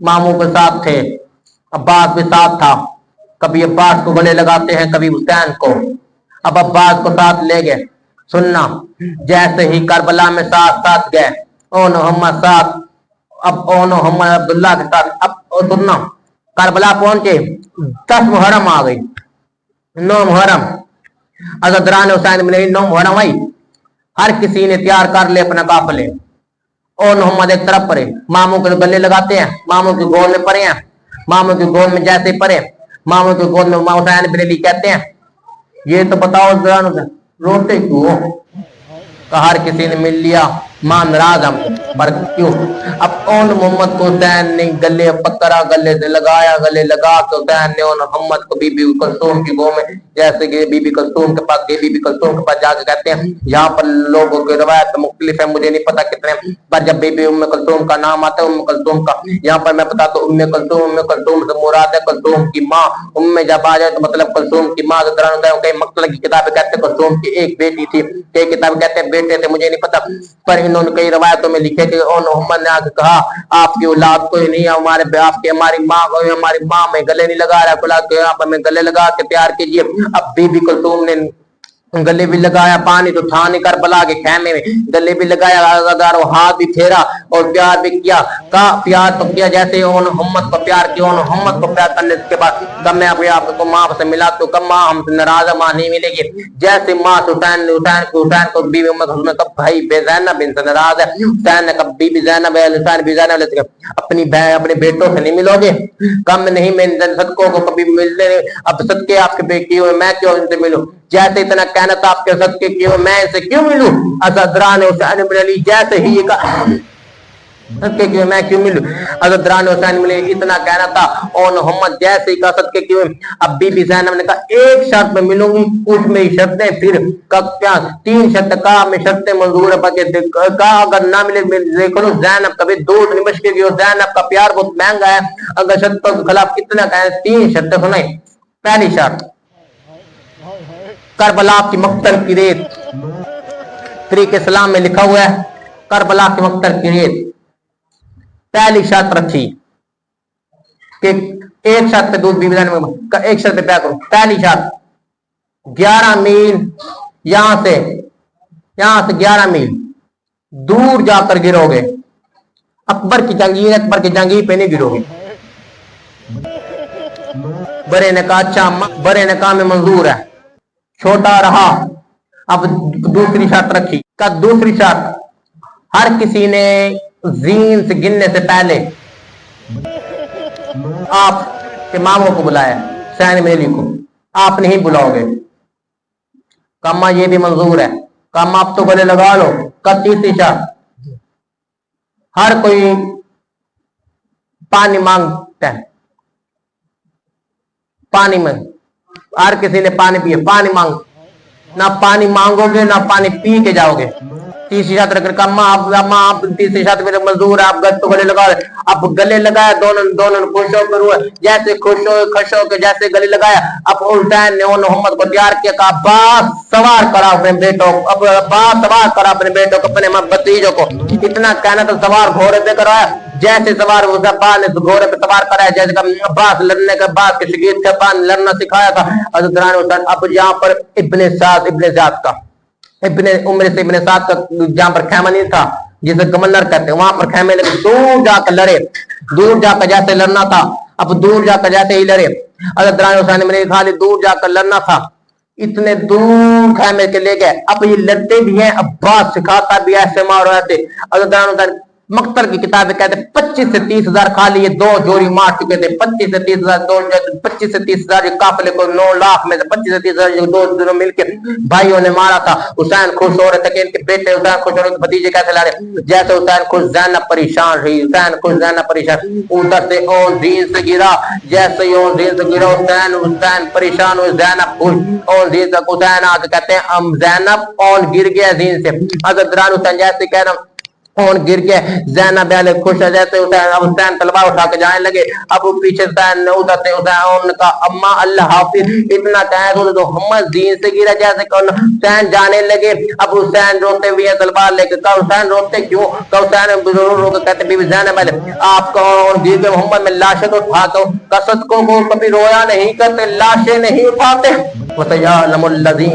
मामू के साथ थे, अब्बास भी साथ था। कभी अब्बास को गले लगाते हैं, कभी हुसैन को। अब अब्बास को साथ ले गए। सुनना, जैसे ही करबला में साथ साथ गए, ओ मोहम्मद साथ, अब ओ मोहम्मद अब्दुल्ला के साथ। अब सुनना, करबला पहुंचे, 10 मुहर्रम आ गई, 9 मुहर्रम, अजदरान हुसैन मिले, 9 मुहर्रम आई। हर किसी ने तैयार कर ले अपना काफले। और मोहम्मद एक तरफ पड़े, मामू के गले लगाते हैं, मामू की गोद में पड़े हैं। मामू की गोद में जैसे पड़े, मामू की गोद में हुसैन बिन अली कहते हैं, ये तो बताओ जरा, रोते क्यों? हर किसी ने मिल लिया, मां नाराज हम पर क्यों? अब ओन मोहम्मद को हुसैन ने गले पकड़ा, गले से लगाया, गले लगा के हुसैन ने ओन मोहम्मद को बीबी कुलसूम की गो में, जैसे कि बीबी कुलसूम के पास गए, बीबी कुलसूम के पास जाके कहते हैं, यहाँ पर लोगों की रवायत मुख्तलिफ है, मुझे नहीं पता कितने, पर जब बीबी उम्मे कुलसूम का नाम आता है, उम्मे कुलसूम का, यहाँ पर मैं बताता हूँ, उम्मे कुलसूम से मुराद है कुलसूम की माँ। उम्मे जब आ जाए तो मतलब कुलसूम की माँ। कई मकतल की किताबें कहते हैं कुलसूम की एक बेटी थी, कई किताबें कहते हैं बेटे थे, मुझे नहीं पता, पर इन्होंने कई रवायतों में लिखे थे। और मोहम्मद ने आके कहा, आपकी औलाद कोई नहीं है, हमारे आपके हमारी माँ को, हमारी माँ में गले नहीं लगा रहा, खुला के यहाँ पर मैं गले लगा के तैयार कीजिए। अब बीबी कुलसूम ने गले भी लगाया, पानी तो था नहीं करबला के खेमे में, गले भी लगाया, हाथ भी फेरा और प्यार भी किया। का प्यार तो किया जैसे मोहम्मद को प्यार किया, मोहम्मद को प्यार करने के बाद कब मैं अपने आपको माँ से मिला तो कब माँ हमसे नाराज, माँ नहीं मिलेगी। जैसे माँ हुसैन को बीबी उम्मे कब भाई बेज़ैनब बिन से नाराज है, हुसैन ने कब बीबी ज़ैनब है, हुसैन भी ज़ैनब अपनी अपने बेटों से नहीं मिलोगे, कम नहीं, मैं सदकों को कभी मिलने नहीं, अब सदके आपके बेटी हुए, मैं क्यों इनसे मिलूं? जैसे इतना कहना था आपके सदके क्यों, मैं इसे क्यों मिलूं? अज़दरान हुसैन बिन अली जैसे ही ये सदके क्यों, मैं क्यों मिलूं? अज़दरान हुसैन बिन अली इतना कहना था, और मोहम्मद जैसे ही का सदके क्यों। अब बीबी ज़ैनब ने कहा, एक शर्त में मिलूंगी, उसमें ही शर्तें, फिर कब क्या 3 शर्त का में शर्तें मंजूर है, कहा अगर ना मिले देख लो ज़ैनब कभी दूर नहीं बचेगी, ज़ैनब का प्यार बहुत महंगा है, अगर शर्तों के खिलाफ कितना कहें, 3 शर्तें सुनाई। पहली शर्त, करबला की मक्तल की रेत, तरीके इस्लाम में लिखा हुआ है करबला की मक्तल की रेत। पहली शर्त रखी कि एक शर्त पे दूध बीबी ज़ैनब, एक शर्त पे प्यार करो। पहली शर्त, 11 मील यहां से 11 मील दूर जाकर गिरोगे, अकबर की जंगीर पे नहीं गिरोगे। बड़े ने कहा अच्छा, बड़े ने कहा में मंजूर है, छोटा रहा। अब दूसरी शर्त रखी, का दूसरी शर्त, हर किसी ने जीन से गिनने से पहले आप के मामों को बुलाया, हुसैन बिन अली को आप नहीं बुलाओगे। कम्मा ये भी मंजूर है, कम्मा आप तो गले लगा लो। का तीसरी शर्त, हर कोई पानी मांगता है, पानी में हर किसी ने पानी पिए, पानी मांग, ना पानी मांगोगे ना पानी पी के जाओगे। तीसरी शर्त रखकर अम्मा आप तीसरी शर्त में मंजूर है, आप तो गले लगा रहे। अब गले लगाया, दोनों खुश होकर, जैसे खुश हो के जैसे गले लगाया, अब हुसैन ने मोहम्मद को तैयार किया, कहा अब्बास सवार करा अपने बेटों को, अब अब्बास सवार करा अपने बेटों को, अपने भतीजों को। इतना कहना तो सवार घोड़े पे कराया, जैसे सवार ने घोड़े पे सवार कराया, जैसे अब्बास लड़ने के बाद के शगीद के बाद लड़ना सिखाया था अज़दरान हुसैन। अब यहाँ पर इब्ने साद का इब्ने उम्र से इब्ने साद का जहाँ पर खैमा नहीं था, जिसे गमलर कहते हैं, वहां पर खैमे लगे, दूर जाकर लड़े, दूर जाकर जैसे लड़ना था, अब दूर जाकर जैसे ही लड़े। अज़दरान हुसैन ने खाली दूर जाकर लड़ना था, इतने दूर खैमे के ले गए। अब ये लड़ते भी हैं, अब्बास सिखाता भी ऐसे मारो ऐसे। अज़दरान हुसैन मक्तल की किताबें कहते 25 से 30 हजार खाली ये 2 जोड़ी मार चुके थे। 25 से 30 हजार 25 से 30 हजार काफिले को 9 लाख में से 25 से 30 हजार 2 दिनों मिलकर भाइयों ने मारा था। हुसैन खुश हो रहे थे कि इनके बेटे हुसैन खुश हो रहे, भतीजे कैसे लड़े। जैसे हुसैन खुश, ज़ैनब परेशान रही, हुसैन खुश, ज़ैनब परेशान। उधर से ओन दीन से गिरा, जैसे ही ओन दीन से गिरा हुसैन परेशान हुए, ज़ैनब खुश। ओन दीन से हुसैन आके कहते हैं ज़ैनब ओन गिर गया दीन से। अज़दरान हुसैन जैसे कह रहा اور گر کے زینب علیہ خوش ہے جیسے حسین تلوار اٹھا کے جانے لگے. اب پیچھے حسین نے ادھر سے حسین کا اما اللہ حافظ اتنا کہہ تو محمد دین سے گرا جیسے کہ حسین جانے لگے. اب حسین روتے ہوئے تلوار لے کے. حسین روتے کیوں؟ حسین رو کے کہتے بی بی زینب علیہ آپ کون؟ گر کے محمد میں لاشیں تو اٹھاتا ہوں. قصد کو کبھی رویا نہیں کرتے، لاشیں نہیں اٹھاتے. وَسَيَعْلَمُ الَّذِينَ